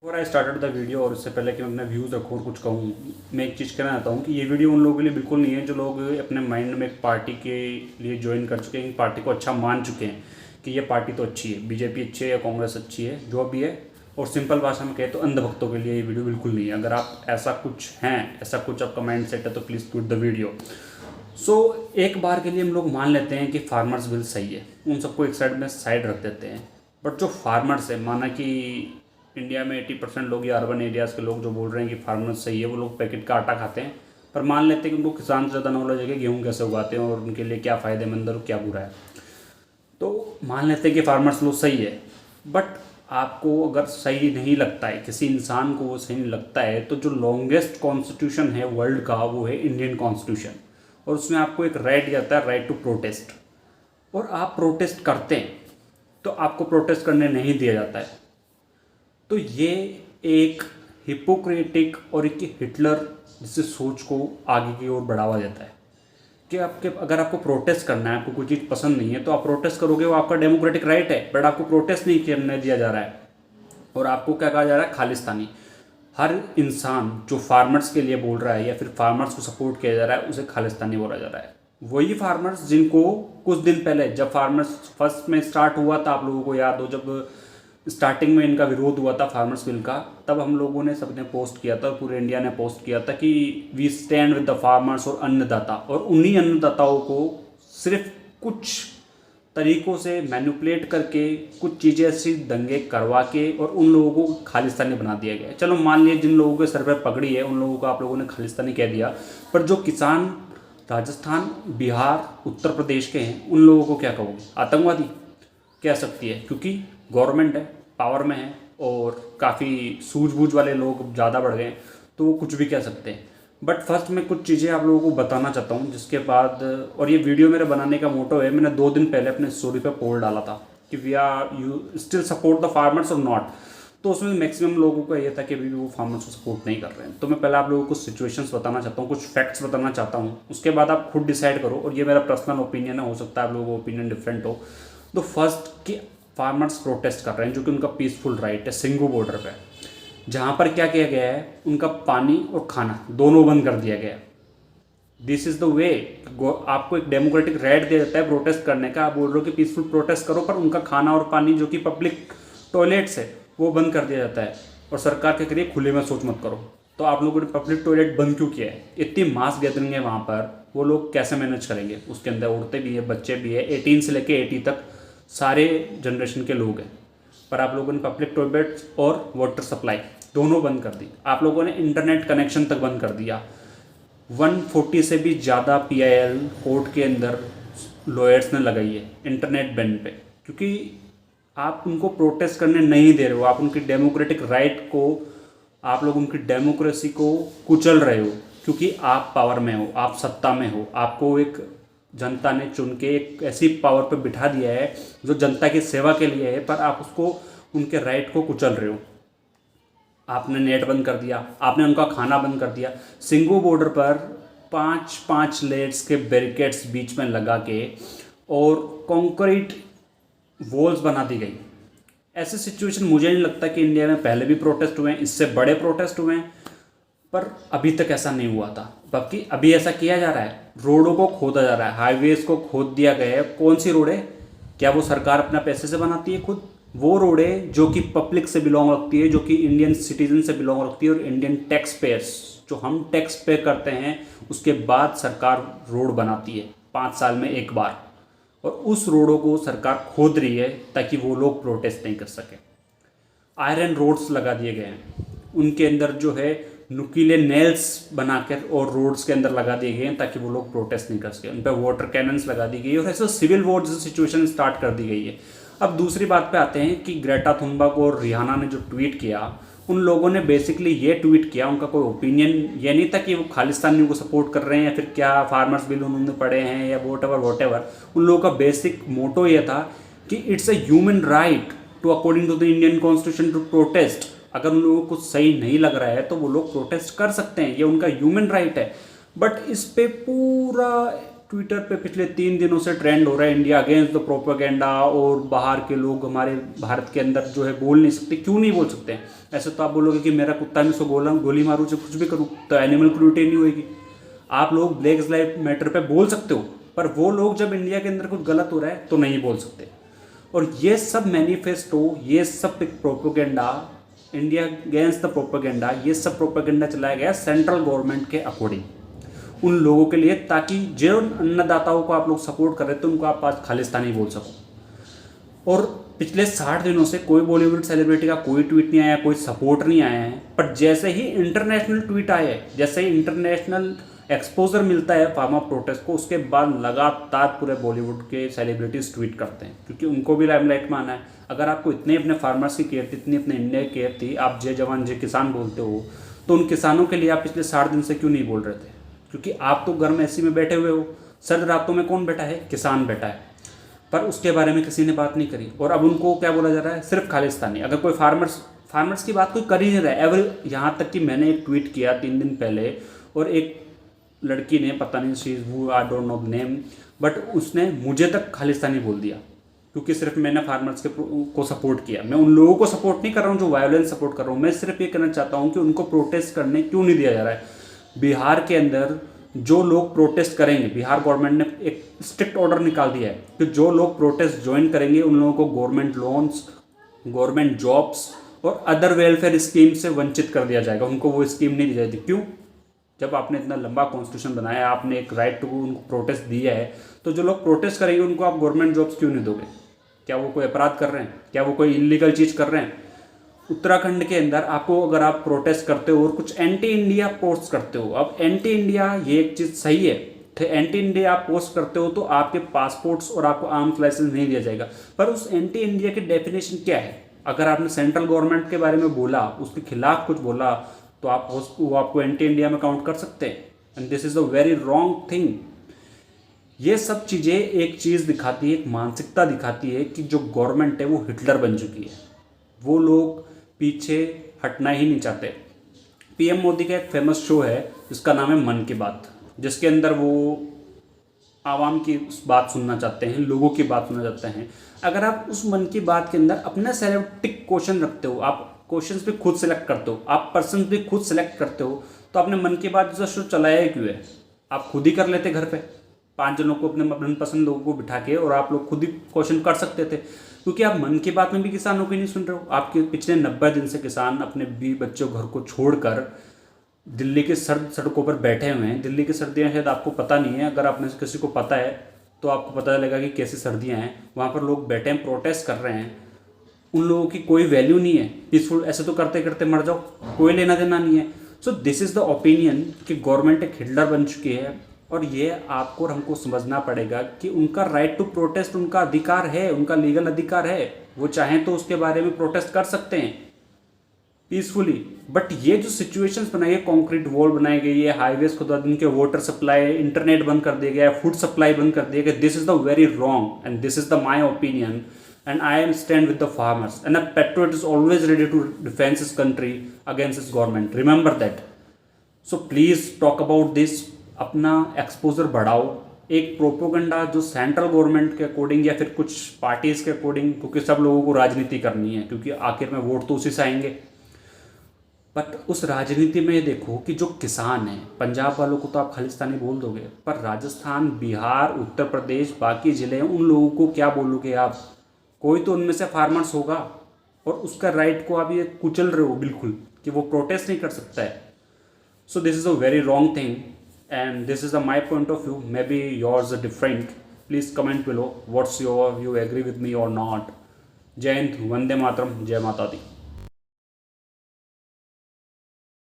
और I started the video, और इससे पहले कि मैं अपने व्यूज़ रखूँ और कुछ कहूँ, मैं एक चीज़ कहना चाहता हूँ कि ये वीडियो उन लोगों के लिए बिल्कुल नहीं है जो लोग अपने माइंड में एक पार्टी के लिए ज्वाइन कर चुके हैं, पार्टी को अच्छा मान चुके हैं कि ये पार्टी तो अच्छी है, बीजेपी अच्छी है या कांग्रेस अच्छी है, जो भी है। और सिंपल भाषा में कहे तो अंधभक्तों के लिए ये वीडियो बिल्कुल नहीं है। अगर आप ऐसा कुछ हैं, ऐसा कुछ आपका माइंड सेट है, तो प्लीज़ क्विट द वीडियो। एक बार के लिए हम लोग मान लेते हैं कि फार्मर्स बिल सही है, उन सबको एक साइड में साइड रख देते हैं। बट जो फार्मर्स है, माना कि इंडिया में 80% लोग या अर्बन एरियाज़ के लोग जो बोल रहे हैं कि फार्मर्स सही है, वो लोग पैकेट का आटा खाते हैं। पर मान लेते हैं कि उनको किसान से ज़्यादा नॉलेज है कि गेहूँ कैसे उगाते हैं और उनके लिए क्या फ़ायदेमंद और क्या बुरा है। तो मान लेते हैं कि फार्मर्स लोग सही है। बट आपको अगर सही नहीं लगता है, किसी इंसान को वो सही नहीं लगता है, तो जो लॉन्गेस्ट कॉन्स्टिट्यूशन है वर्ल्ड का वो है इंडियन कॉन्स्टिट्यूशन। और उसमें आपको एक राइट दिया है, राइट टू प्रोटेस्ट। और आप प्रोटेस्ट करते हैं तो आपको प्रोटेस्ट करने नहीं दिया जाता है। तो ये एक हिपोक्रेटिक और एक हिटलर जिससे सोच को आगे की ओर बढ़ावा देता है कि अगर आपको प्रोटेस्ट करना है, आपको कोई चीज़ पसंद नहीं है तो आप प्रोटेस्ट करोगे, वो आपका डेमोक्रेटिक राइट है। बट आपको प्रोटेस्ट नहीं करने दिया जा रहा है और आपको क्या कहा जा रहा है, खालिस्तानी। हर इंसान जो फार्मर्स के लिए बोल रहा है या फिर फार्मर्स को सपोर्ट किया जा रहा है, उसे खालिस्तानी बोला जा रहा है। वही फार्मर्स जिनको कुछ दिन पहले, जब फार्मर्स फर्स्ट में स्टार्ट हुआ था, आप लोगों को याद हो, जब स्टार्टिंग में इनका विरोध हुआ था फार्मर्स बिल का, तब हम लोगों ने सबने पोस्ट किया था और पूरे इंडिया ने पोस्ट किया था कि we stand with the farmers और अन्नदाता। और उन्हीं अन्नदाताओं को सिर्फ कुछ तरीकों से मैनिपुलेट करके, कुछ चीज़ें ऐसी दंगे करवा के और उन लोगों को खालिस्तानी बना दिया गया। चलो मान लिया जिन लोगों के सर पर पगड़ी है उन लोगों को आप लोगों ने खालिस्तानी कह दिया, पर जो किसान राजस्थान, बिहार, उत्तर प्रदेश के हैं, उन लोगों को क्या कहोगे, आतंकवादी कह सकती है, क्योंकि गवर्नमेंट है, पावर में है और काफ़ी सूझबूझ वाले लोग ज़्यादा बढ़ गए, तो वो कुछ भी कह सकते हैं। बट फर्स्ट मैं कुछ चीज़ें आप लोगों को बताना चाहता हूँ, जिसके बाद, और ये वीडियो मेरे बनाने का मोटो है, मैंने 2 दिन पहले अपने स्टोरी पे पोल डाला था कि we are you still support the farmers और नॉट। तो उसमें मैक्सिमम लोगों का ये था कि अभी भी वो फार्मर्स को सपोर्ट नहीं कर रहे हैं। तो मैं पहले आप लोगों को सिचुएशंस बताना चाहता हूँ, कुछ फैक्ट्स बताना चाहता हूँ, उसके बाद आप खुद डिसाइड करो। और ये मेरा पर्सनल ओपिनियन है, हो सकता है आप लोगों का ओपिनियन डिफरेंट हो। तो फर्स्ट कि फार्मर्स प्रोटेस्ट कर रहे हैं, जो कि उनका पीसफुल राइट है, सिंगू बॉर्डर पे, जहाँ पर क्या किया गया है, उनका पानी और खाना दोनों बंद कर दिया गया है। This is the way. आपको एक डेमोक्रेटिक राइट दिया जाता है प्रोटेस्ट करने का, आप बोल रहे हो कि पीसफुल प्रोटेस्ट करो, पर उनका खाना और पानी जो कि पब्लिक टॉयलेट्स है वो बंद कर दिया जाता है। और सरकार क्या करिए, खुले में शौच मत करो। तो आप लोगों ने पब्लिक टॉयलेट बंद क्यों किया है? इतनी मास गैदरिंग है वहाँ पर, वो लोग कैसे मैनेज करेंगे? उसके अंदर औरतें भी है, बच्चे भी है, 18 से लेके 80 तक सारे जनरेशन के लोग हैं। पर आप लोगों ने पब्लिक टॉयलेट्स और वाटर सप्लाई दोनों बंद कर दी। आप लोगों ने इंटरनेट कनेक्शन तक बंद कर दिया। 140 से भी ज़्यादा PIL कोर्ट के अंदर लॉयर्स ने लगाई है इंटरनेट बैन पे, क्योंकि आप उनको प्रोटेस्ट करने नहीं दे रहे हो। आप उनकी डेमोक्रेटिक राइट को, आप लोग उनकी डेमोक्रेसी को कुचल रहे हो, क्योंकि आप पावर में हो, आप सत्ता में हो। आपको एक जनता ने चुन के एक ऐसी पावर पे बिठा दिया है जो जनता की सेवा के लिए है, पर आप उसको, उनके राइट को कुचल रहे हो। आपने नेट बंद कर दिया, आपने उनका खाना बंद कर दिया। सिंगू बॉर्डर पर 5-5 लेयर्स के बैरिकेड्स बीच में लगा के और कंक्रीट वॉल्स बना दी गई। ऐसी सिचुएशन मुझे नहीं लगता कि इंडिया में पहले भी प्रोटेस्ट हुए हैं, इससे बड़े प्रोटेस्ट हुए हैं, पर अभी तक ऐसा नहीं हुआ था। बल्कि अभी ऐसा किया जा रहा है, रोडों को खोदा जा रहा है, हाईवेज को खोद दिया गया है। कौन सी रोड है? क्या वो सरकार अपना पैसे से बनाती है खुद? वो रोड है जो कि पब्लिक से बिलोंग रखती है, जो कि इंडियन सिटीजन से बिलोंग रखती है, और इंडियन टैक्स पेयर्स, जो हम टैक्स पे करते हैं, उसके बाद सरकार रोड बनाती है 5 साल में एक बार। और उस रोडों को सरकार खोद रही है ताकि वो लोग प्रोटेस्ट नहीं कर सके। आयरन रोड्स लगा दिए गए हैं, उनके अंदर जो है नुकीले नेल्स बनाकर और रोड्स के अंदर लगा दिए गए हैं ताकि वो लोग प्रोटेस्ट नहीं कर सके। उन पर वाटर कैनन्स लगा दी गई और ऐसा सिविल वॉर जैसी सिचुएशन स्टार्ट कर दी गई है। अब दूसरी बात पे आते हैं कि ग्रेटा थुनबर्ग और रिहाना ने जो ट्वीट किया, उन लोगों ने बेसिकली ये ट्वीट किया, उनका कोई ओपिनियन ये नहीं था कि वो खालिस्तानियों को सपोर्ट कर रहे हैं या फिर क्या फार्मर्स बिल उन्होंने पढ़े हैं या वॉट एवर। उन लोगों का बेसिक मोटो ये था कि it's a human right to, according to the Indian constitution, to protest. अगर उन लोगों को सही नहीं लग रहा है तो वो लोग प्रोटेस्ट कर सकते हैं, ये उनका ह्यूमन राइट है। बट इस पे पूरा ट्विटर पे पिछले 3 दिनों से ट्रेंड हो रहा है इंडिया अगेंस्ट द प्रोपेगेंडा, और बाहर के लोग हमारे भारत के अंदर जो है बोल नहीं सकते। क्यों नहीं बोल सकते? ऐसे तो आप बोलोगे कि मेरा कुत्ता मैं उसको गोली मारूँ चाहे कुछ भी करूँ तो एनिमल क्रूल्टी नहीं होगी। आप लोग ब्लैक लाइफ मैटर पे बोल सकते हो, पर वो लोग जब इंडिया के अंदर कुछ गलत हो रहा है तो नहीं बोल सकते। और ये सब मैनिफेस्टो, ये सब propaganda, India against the propaganda, ये सब प्रोपेगेंडा चलाया गया सेंट्रल गवर्नमेंट के अकॉर्डिंग उन लोगों के लिए, ताकि जो अन्नदाताओं को आप लोग सपोर्ट कर रहे थे उनको आप आज खालिस्तानी बोल सको। और पिछले 60 दिनों से कोई बॉलीवुड सेलिब्रिटी का कोई ट्वीट नहीं आया, कोई सपोर्ट नहीं आया है, पर जैसे ही इंटरनेशनल ट्वीट आए हैं, जैसे ही इंटरनेशनल एक्सपोजर मिलता है फार्मर प्रोटेस्ट को, उसके बाद लगातार पूरे बॉलीवुड के सेलिब्रिटीज ट्वीट करते हैं, क्योंकि उनको भी लाइमलाइट में आना है। अगर आपको इतने अपने फार्मर्स की केयर थी, इतनी अपने इंडिया की केयर थी, आप जय जवान जय किसान बोलते हो, तो उन किसानों के लिए आप पिछले 60 दिन से क्यों नहीं बोल रहे थे? क्योंकि आप तो घर में एसी में बैठे हुए हो, सर्द रातों में कौन बैठा है? किसान बैठा है, पर उसके बारे में किसी ने बात नहीं करी। और अब उनको क्या बोला जा रहा है? सिर्फ खालिस्तानी। अगर कोई फार्मर्स की बात कोई कर ही नहीं रहा है एवर। यहाँ तक कि मैंने एक ट्वीट किया 3 दिन पहले, और एक लड़की ने, पता नहीं शी वो I don't know the name, but उसने मुझे तक खालिस्तानी बोल दिया, क्योंकि सिर्फ मैंने फार्मर्स को सपोर्ट किया। मैं उन लोगों को सपोर्ट नहीं कर रहा हूँ जो वायलेंस सपोर्ट कर रहा हूँ। मैं सिर्फ ये कहना चाहता हूँ कि उनको प्रोटेस्ट करने क्यों नहीं दिया जा रहा है। बिहार के अंदर जो लोग प्रोटेस्ट करेंगे, बिहार गवर्नमेंट ने एक स्ट्रिक्ट ऑर्डर निकाल दिया है कि जो लोग प्रोटेस्ट ज्वाइन करेंगे उन लोगों को गवर्नमेंट लोन्स, गवर्नमेंट जॉब्स और अदर वेलफेयर स्कीम से वंचित कर दिया जाएगा। उनको वो स्कीम नहीं दी जाएगी। क्यों? जब आपने इतना लंबा कॉन्स्टिट्यूशन बनाया, आपने एक राइट टू उनको प्रोटेस्ट दिया है, तो जो लोग प्रोटेस्ट करेंगे उनको आप गवर्नमेंट जॉब्स क्यों नहीं दोगे? क्या वो कोई अपराध कर रहे हैं? क्या वो कोई इलीगल चीज़ कर रहे हैं? उत्तराखंड के अंदर आपको, अगर आप प्रोटेस्ट करते हो और कुछ एंटी इंडिया पोस्ट करते हो, अब एंटी इंडिया ये एक चीज़ सही है, तो एंटी इंडिया आप पोस्ट करते हो तो आपके पासपोर्ट्स और आपको आर्म्स लाइसेंस नहीं दिया जाएगा। पर उस एंटी इंडिया की डेफिनेशन क्या है? अगर आपने सेंट्रल गवर्नमेंट के बारे में बोला, उसके खिलाफ कुछ बोला, तो आप वो आपको एंटी इंडिया में काउंट कर सकते हैं। And this is a very wrong thing. ये सब चीज़ें एक चीज़ दिखाती है, एक मानसिकता दिखाती है कि जो गवर्नमेंट है वो हिटलर बन चुकी है। वो लोग पीछे हटना ही नहीं चाहते। पीएम मोदी का एक फेमस शो है जिसका नाम है मन की बात, जिसके अंदर वो आवाम की बात सुनना चाहते हैं, लोगों की बात सुनना चाहते हैं। अगर आप उस मन की बात के अंदर अपने सेलेक्टिव क्वेश्चन रखते हो, आप क्वेश्चंस भी खुद सेलेक्ट करते हो, आप पर्सन भी खुद सेलेक्ट करते हो, तो आपने मन की बात जैसा शो चलाया ही क्यों है? आप खुद ही कर लेते घर पे 5 जनों को, अपने मनपसंद लोगों को बिठा के, और आप लोग खुद ही क्वेश्चन कर सकते थे। क्योंकि आप मन की बात में भी किसानों की नहीं सुन रहे हो। आपके पिछले 90 दिन से किसान अपने बीवी बच्चों घर को छोड़कर दिल्ली के सर्द सड़कों पर बैठे हुए हैं। दिल्ली की सर्दियां शायद आपको पता नहीं है, अगर आपने किसी को पता है तो आपको पता चलेगा कि कैसी सर्दियां हैं। वहाँ पर लोग बैठे हैं, प्रोटेस्ट कर रहे हैं। उन लोगों की कोई वैल्यू नहीं है, पीसफुल ऐसे तो करते करते मर जाओ, कोई लेना देना नहीं है। So this is the opinion कि गवर्नमेंट एक हिटलर बन चुकी है, और ये आपको और हमको समझना पड़ेगा कि उनका राइट टू प्रोटेस्ट, उनका अधिकार है, उनका लीगल अधिकार है। वो चाहें तो उसके बारे में प्रोटेस्ट कर सकते हैं पीसफुली। बट ये जो सिचुएशंस बनाई है, कॉन्क्रीट वॉल बनाई गई है, हाईवेज खुदा दिन के वाटर सप्लाई, इंटरनेट बंद कर दिया गया है, फूड सप्लाई बंद कर दिया गया, this is the very wrong and this is the my opinion and I am stand with the farmers, and a patriot is always ready to defend his country against his government. Remember that. So please talk about this. अपना exposure बढ़ाओ। एक propaganda जो central government के according या फिर कुछ parties के according, क्योंकि सब लोगों को राजनीति करनी है, क्योंकि आखिर में वोट तो उसी से आएंगे। बट उस राजनीति में देखो कि जो किसान हैं, पंजाब वालों को तो आप खालिस्तानी बोल दोगे, पर राजस्थान, बिहार, उत्तर प्रदेश, बाकी ज़िले, उन लोगों को क्या बोलोगे आप? कोई तो उनमें से फार्मर्स होगा, और उसका राइट को आप ये कुचल रहे हो बिल्कुल कि वो प्रोटेस्ट नहीं कर सकता है। So this is a very wrong thing and this is my point of view. Maybe yours are different. Please comment below what's your view, agree with me or not. Jai Hind, Vande Mataram, Jai Mata Di.